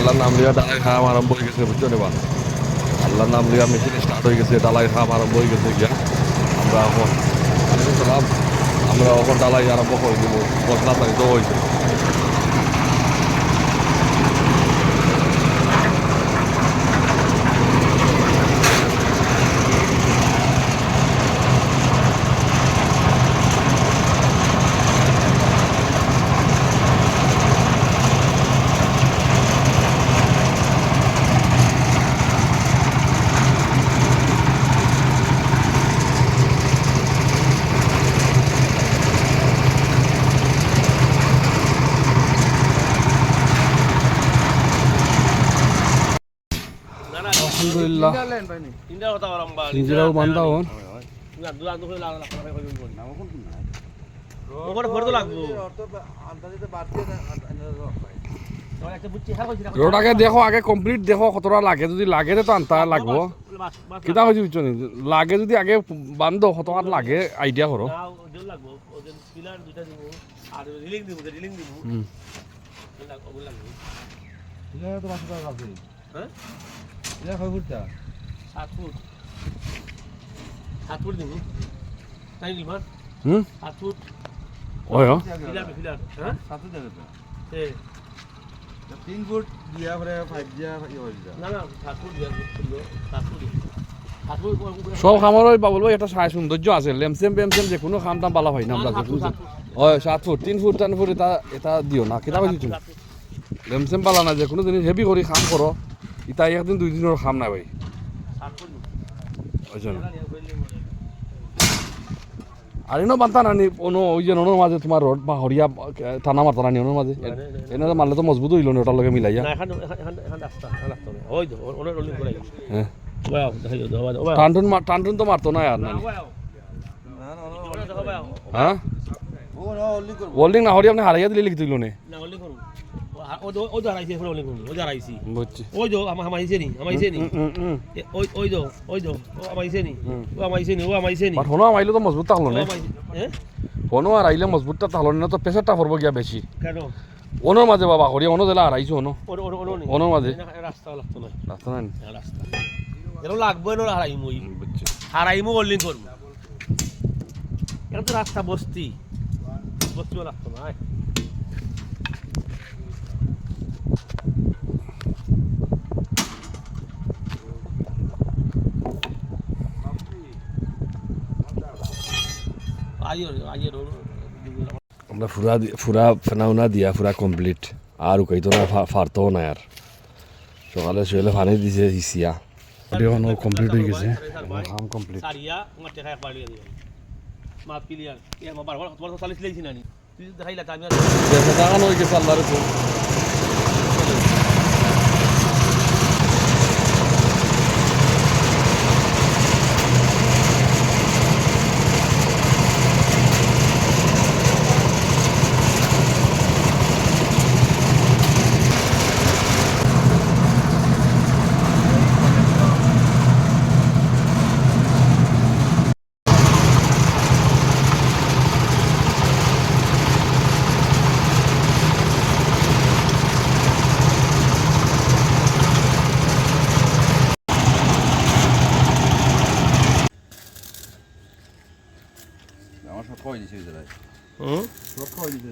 আল্লাহর নাম লিয়া ডালাই খাম আরম্ভ হয়ে গেছে বুঝছো নেবা আল্লাহর নাম লিয়া মেশিন স্টার্ট হয়ে গেছে ডালাই খাম আরম্ভ হয়ে গেছে গিয়া আমরা এখন সালাম আমরা এখন ডালাই আরম্ভ করে দিব মশলা পানি তো হয়েছে আলহামদুলিল্লাহ সিঞ্জিরাও বান্ধা হন রোডাকে দেখো আগে কমপ্লিট দেখো কতটা লাগে যদি লাগে তো আনতা লাগবো কিতা হয়েছে বুঝছো নি লাগে যদি আগে বান্ধ কতটা লাগে আইডিয়া করো সব খামার বাবুল ভাই একটা সাই সৌন্দর্য আছে লেমসেম বেমসেম যে কোনো খাম দাম ভালো হয় না আমরা 7 ফুট 3 ফুট 10 ফুট এটা দিও না কিতা পাইছি লেমসেম পালা না যে কোনো জিনিস হেভি করে খাম করো ইটা একদিন দুই দিনের খাম না ভাই আর এনে বান্তা নানি কোনো ওই যে ওনার মাঝে তোমার রড বা হরিয়া টানা মারতা নানি ওনার মাঝে এনে মারলে তো মজবুত হইল না ওটার লগে মিলাইয়া টানটুন তো মারতো না আর নানি হ্যাঁ ওল্ডিং না হরি আপনি হারাইয়া দিলে লিখতে দিল নে মজবুত থাকলো না কোনো আর আইলে মজবুতটা থাকলো না তো প্রেসারটা পড়বো গিয়া বেশি ওনোর মাঝে বাবা হরিয়া অনো জেলা হারাইছো ওনোর মাঝে রাস্তা নাই লাগবে হারাইমু ওল্ডিং করবো এটা তো রাস্তা বস্তি লাগতো না আমরা ফুরা ফেনাউনা দিয়া ফুরা কমপ্লিট আর উকাইতো না ফারতো না আর সকালে শুয়েলে পানি দিছে হিসিয়া এখনো কমপ্লিট হয়ে গেছে কাম কমপ্লিট দেখানো হয়ে গেছে আল্লাহর উপর কই দিছে জেলায় সব কই দিছে